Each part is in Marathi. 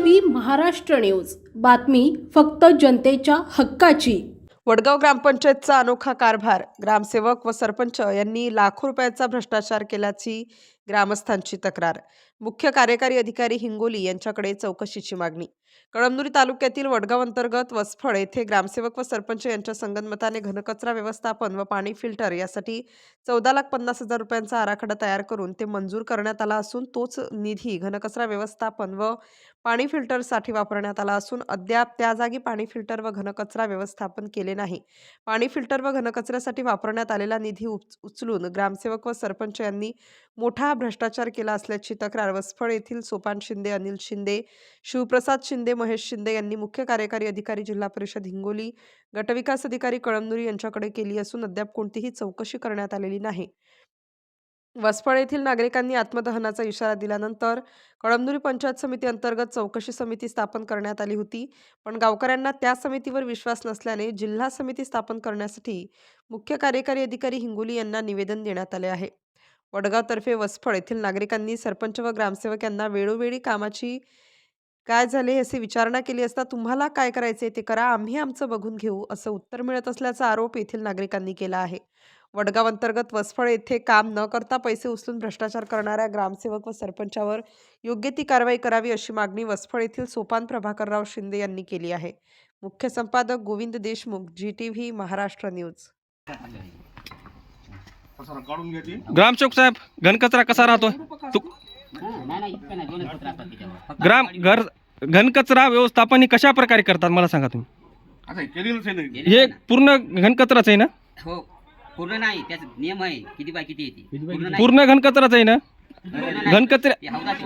GTV महाराष्ट्र न्यूज, बातमी फक्त जनतेच्या हक्काची। वडगाव ग्रामपंचायतचा अनोखा कारभार, ग्रामसेवक व सरपंच यांनी लाखो रुपयाचा भ्रष्टाचार केल्याची ग्रामस्थांची तक्रार। मुख्य कार्यकारी अधिकारी हिंगोली यांच्याकडे चौकशीची मागणी। कळमनुरी तालुक्यातील वडगाव अंतर्गत वसफळ येथे ग्रामसेवक व सरपंच यांच्या संगनमताने घनकचरा व्यवस्थापन व पाणी फिल्टर यासाठी 14,50,000 रुपयांचा आराखडा तयार करून ते मंजूर करण्यात आला असून तोच निधी घनकचरा व्यवस्थापन व पाणी फिल्टरसाठी वापरण्यात आला असून अद्याप त्या जागी पाणी फिल्टर व घनकचरा व्यवस्थापन केले नाही। पाणी फिल्टर व घनकचऱ्यासाठी वापरण्यात आलेला निधी उचलून ग्रामसेवक व सरपंच यांनी मोठा भ्रष्टाचार केला असल्याची तक्रार वसफळ येथील सोपान शिंदे, अनिल शिंदे, शिवप्रसाद शिंदे, महेश शिंदे यांनी मुख्य कार्यकारी अधिकारी जिल्हा परिषद हिंगोली, गटविकास अधिकारी कळमनुरी यांच्याकडे केली असून अद्याप कोणतीही चौकशी करण्यात आलेली नाही। वसफळ येथील नागरिकांनी आत्मदहनाचा इशारा दिल्यानंतर कळमनुरी पंचायत समिती अंतर्गत चौकशी समिती स्थापन करण्यात आली होती, पण गावकऱ्यांना त्या समितीवर विश्वास नसल्याने जिल्हा समिती स्थापन करण्यासाठी मुख्य कार्यकारी अधिकारी हिंगोली यांना निवेदन देण्यात आले आहे। वडगाव तर्फे वसफळ येथील नागरिकांनी सरपंच व ग्रामसेवक यांना वेळोवेळी कामाची काय झाले असे विचारणा केली असता तुम्हाला काय करायचे ते करा, आम्ही आमचं बघून घेऊ असं उत्तर मिळत असल्याचा आरोप येथील नागरिकांनी केला आहे। वडगाव अंतर्गत वसफळ येथे काम न करता पैसे उचलून भ्रष्टाचार करणाऱ्या ग्रामसेवक व सरपंचावर योग्य ती कारवाई करावी अशी मागणी वसफळ येथील सोपान प्रभाकरराव शिंदे यांनी केली आहे। मुख्य संपादक गोविंद देशमुख, GTV महाराष्ट्र न्यूज। ग्रामसेवक साहेब, घनकचरा कसा राहतो? घनकचरा व्यवस्थापन कशा प्रकारे करतात मला सांगा तुम्ही। हे पूर्ण घनकचराच आहे ना? हो, पूर्ण नाही, त्याचा नियम आहे किती बाय किती येते। पूर्ण घनकचराच आहे ना?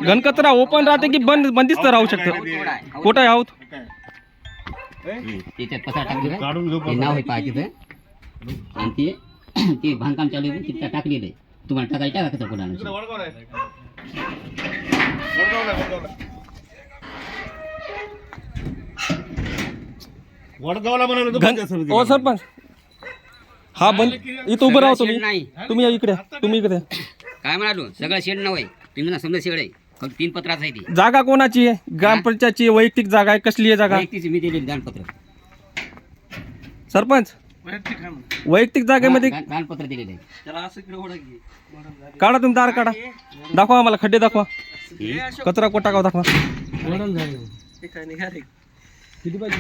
घनकचरा ओपन राहते की बंदिस्त राहू शकतो? कुठं आहे आहोत त्याच्यात पसार टाकलेलं आहे, नाव आहे पाहायचं आणि ते बांधकाम चालू आहे तिथं टाकलेलं आहे, तुम्हाला टाकायचं टाकायचं कोणाला। ओ सरपंच, हा बंद इथं उभं राहा तुम्ही इकडे काय म्हणालो, सगळं शेड नाव आहे, तुम्ही समजा शेड आहे, फक्त 3 पत्राचं आहे ती। जागा कोणाची आहे? ग्रामपंचायतची वैयक्तिक जागा आहे? कसली आहे जागा? वैयक्तिक मी दिलेली दानपत्र। सरपंच, वैयक्तिक जागेमध्ये दानपत्र दिलेलं आहे। काढा तुम्ही, दार काढा, दाखवा आम्हाला, खड्डे दाखवा, कचरा कोटा गाव दाखवा।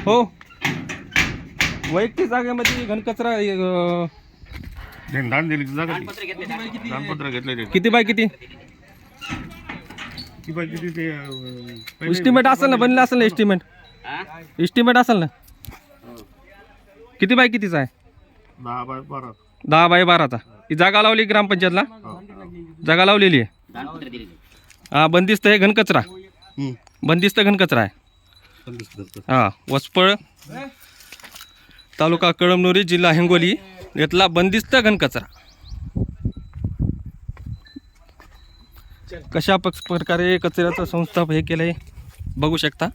हो, वैयक्तिक जागेमध्ये घनकचरा किती बाय किती एस्टिमेट असेल ना? बनलं असेल ना एस्टिमेट असेल ना? किती बाय कितीचा आहे? 10 बाय 12चा। ही जागा लावली ग्रामपंचायतला? जागा लावलेली आहे। हा, बंदिस्त आहे घनकचरा, बंदिस्त घनकचरा आहे। हा, वसफळ तालुका कळमनुरी, जिल्हा हिंगोली यातला बंदिस्त घनकचरा कशा प्रकारे कचऱ्याचं संस्थाप हे केलंय बघू शकता।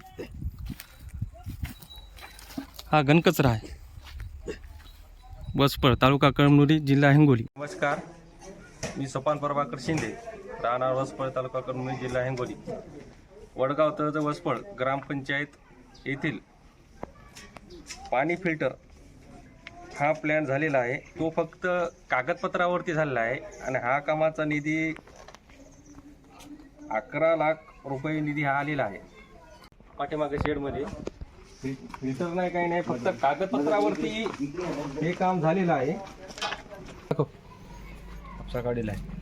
हा घनकचरा आहे, वसफळ तालुका कळमनुरी, जिल्हा हिंगोली। नमस्कार, मी सोपान प्रभाकर शिंदे, राहणार वसफळ तालुका कळमनुरी, जिल्हा हिंगोली। वडगाव तळज वसफळ ग्रामपंचायत येथील पाणी फिल्टर हा प्लॅन झालेला आहे, तो फक्त कागदपत्रावरती झालेला आहे आणि हा कामाचा निधी 11 लाख रुपये निधी हा आलेला आहे। पाठीमागे शेडमध्ये फिल्टर नाही, काही नाही, फक्त कागदपत्रावरती हे काम झालेलं आहे। कापसा काढलेला आहे।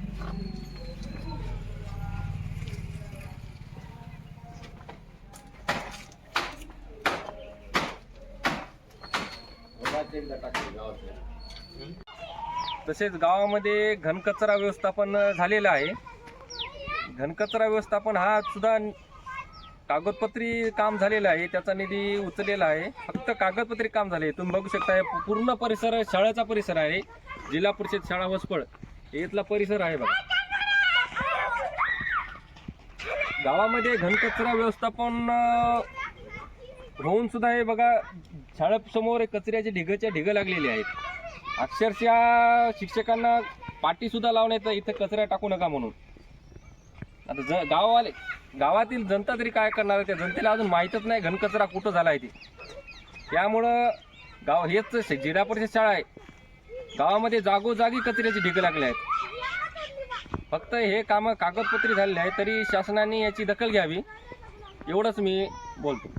तसेच गावामध्ये घनकचरा व्यवस्थापन झालेलं आहे। घनकचरा व्यवस्थापन हा सुद्धा कागदपत्री काम झालेलं आहे, त्याचा निधी उचललेला आहे, फक्त कागदपत्री काम झाले। तुम्ही बघू शकता पूर्ण परिसर शाळेचा परिसर आहे, जिल्हा परिषद शाळा वसफळ इथला परिसर आहे बघा। गावामध्ये घनकचरा व्यवस्थापन होऊन सुद्धा हे बघा, शाळेसमोर कचऱ्याचे ढिग लागलेले आहेत। अक्षरशः शिक्षकांना पाटी सुद्धा लावण्यात इथं कचरा टाकू नका म्हणून। आता गावातील जनता तरी काय करणार आहे? त्या जनतेला अजून माहीतच नाही घनकचरा कुठं झाला आहे ते. त्यामुळं हेच जिल्हा परिषद शाळा आहे, गावामध्ये जागोजागी कचऱ्याची ढिगं लागले आहेत. फक्त हे कामं कागदपत्री झालेले आहे, तरी शासनाने याची दखल घ्यावी एवढंच मी बोलतो.